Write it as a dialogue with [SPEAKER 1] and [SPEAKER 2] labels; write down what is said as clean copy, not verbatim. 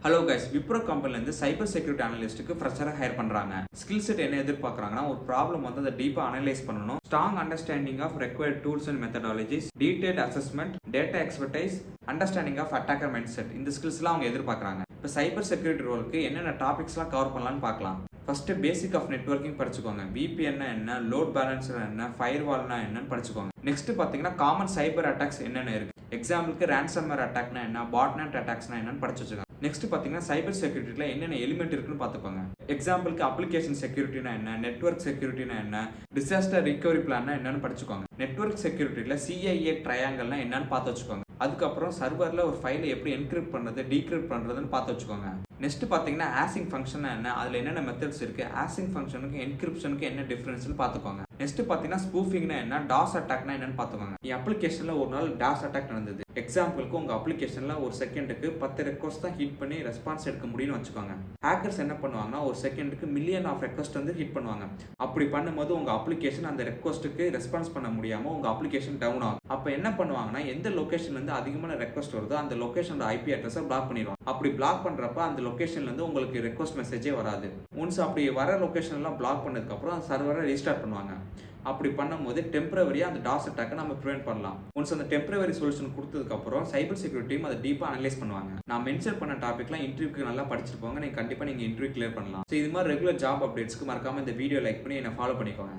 [SPEAKER 1] Hello guys, Wipro கம்பெனிலேருந்து cyber security அனலிஸ்ட்டுக்கு ஃப்ரெஷராக ஹையர் பண்ணுறாங்க. ஸ்கில் செட் என்ன எதிர்பார்க்குறாங்கன்னா, ஒரு ப்ராப்ளம் வந்து அதை டீப்பாக அனலைஸ் பண்ணணும், strong understanding of required tools and methodologies, detailed assessment, data expertise, understanding of attacker mindset. இந்த ஸ்கில்ஸ்லாம் அவங்க எதிர்பார்க்குறாங்க. இப்போ சைபர் செக்யூரிட்டி ரோலுக்கு என்னென்ன டாபிக்ஸ்லாம் கவர் பண்ணலான்னு பார்க்கலாம். ஃபர்ஸ்ட் பேசிக் ஆஃப் நெட்வொர்க்கிங் படிச்சுக்கோங்க. விபிஎன் என்ன, லோட் பேலன்சர் என்ன, ஃபயர்வால்னா என்னன்னு படிச்சுக்கோங்க. நெக்ஸ்ட் பார்த்தீங்கன்னா காமன் சைபர் அட்டாக்ஸ் என்னென்ன இருக்கு. எக்ஸாம்பிளுக்கு ரேன்சம்வேர் அட்டாக்னா என்ன, பாட்நெட் அட்டாக்ஸ்னா என்னன்னு படிச்சு வச்சுக்கோங்க. நெக்ஸ்ட் பார்த்தீங்கன்னா சைபர் செக்யூரிட்டியில் என்னென்ன எலிமெண்ட் இருக்குன்னு பார்த்துக்கோங்க. எக்ஸாம்பிளுக்கு அப்ளிகேஷன் செக்யூரிட்டினா என்ன, நெட்வொர்க் செக்யூரிட்டினா என்ன, டிசாஸ்டர் ரிகவரி பிளான்னா என்னன்னு படிச்சுக்கோங்க. நெட்வொர்க் செக்யூரிட்டியில் சிஐஏ ட்ரையாங்கல்னா என்னன்னு பார்த்து வச்சுக்கோங்க. அதுக்கப்புறம் சர்வரில் ஒரு ஃபைலை எப்படி என்கிரிப்ட் பண்ணுறது, டீக்ரிப்ட் பண்ணுறதுன்னு பார்த்து வச்சுக்கோங்க. நெக்ஸ்ட் பார்த்தீங்கன்னா ஆசிங் ஃபங்க்ஷன் என்ன, அதில் என்னென்ன மெத்தட்ஸ் இருக்குது, ஆசிங் ஃபங்க்ஷனுக்கு என்கிரிப்ஷனுக்கு என்ன டிஃப்ரென்ஸ்னு பார்த்துக்கோங்க. நெக்ஸ்ட் பார்த்தீங்கன்னா ஸ்பூஃபிங்னா என்ன, டாஸ் அட்டாக்னா என்னன்னு பார்த்துக்கோங்க. என் அப்ளிகேஷனில் ஒரு நாள் டாஸ் அட்டாக் நடந்தது. எக்ஸாம்பிளுக்கு உங்கள் அப்ளிகேஷனில் ஒரு செகண்டுக்கு 10 ரெக்வஸ்ட் தான் ஹிட் பண்ணி ரெஸ்பான்ஸ் எடுக்க முடியும்னு வச்சுக்கோங்க. ஹேக்கர்ஸ் என்ன பண்ணுவாங்கன்னா, ஒரு செகண்டுக்கு மில்லியன் ஆஃப் ரெக்வஸ்ட் வந்து ஹிட் பண்ணுவாங்க. அப்படி பண்ணும்போது உங்கள் அப்ளிகேஷன் அந்த ரெக்வஸ்ட்டுக்கு ரெஸ்பான்ஸ் பண்ண முடியாமல் உங்கள் அப்ளிகேஷன் டவுன் ஆகும். அப்போ என்ன பண்ணுவாங்கன்னா, எந்த லொக்கேஷன்லேருந்து அதிகமான ரெக்வஸ்ட் வருதோ அந்த லொக்கேஷனோட ஐபி அட்ரஸை பிளாக் பண்ணிடுவாங்க. அப்படி பிளாக் பண்ணுறப்ப அந்த லொக்கேஷன்லேருந்து உங்களுக்கு ரெக்வஸ்ட் மெசேஜே வராது. ஒன்ஸ் அப்படி வர லொக்கேஷன்லாம் பிளாக் பண்ணதுக்கப்புறம் அந்த சர்வரை ரீஸ்டார்ட் பண்ணுவாங்க. அப்படி பண்ணும்போது டெம்பரவரியாக அந்த டாஸ் அட்டாக்கை நம்ம ப்ரிவென்ட் பண்ணலாம். ஒன்ஸ் அந்த டெம்பரவரி சொல்யூஷன் கொடுத்ததுக்கப்புறம் சைபர் செக்யூரிட்டி டீம் அதை டீப்பாக அனலைஸ் பண்ணுவாங்க. நான் மென்ஷன் பண்ண டாபிக்லாம் இன்டர்வியூக்கு நல்லா படிச்சிருப்பாங்க. நீங்கள் கண்டிப்பாக நீங்கள் இன்டர்வியூ கிளியர் பண்ணலாம். ஸோ இது மாதிரி ரெகுலர் ஜாப் அப்டேட்ஸ்க்கு மறக்காம இந்த வீடியோ லைக் பண்ணி என்னை ஃபாலோ பண்ணிக்கோங்க.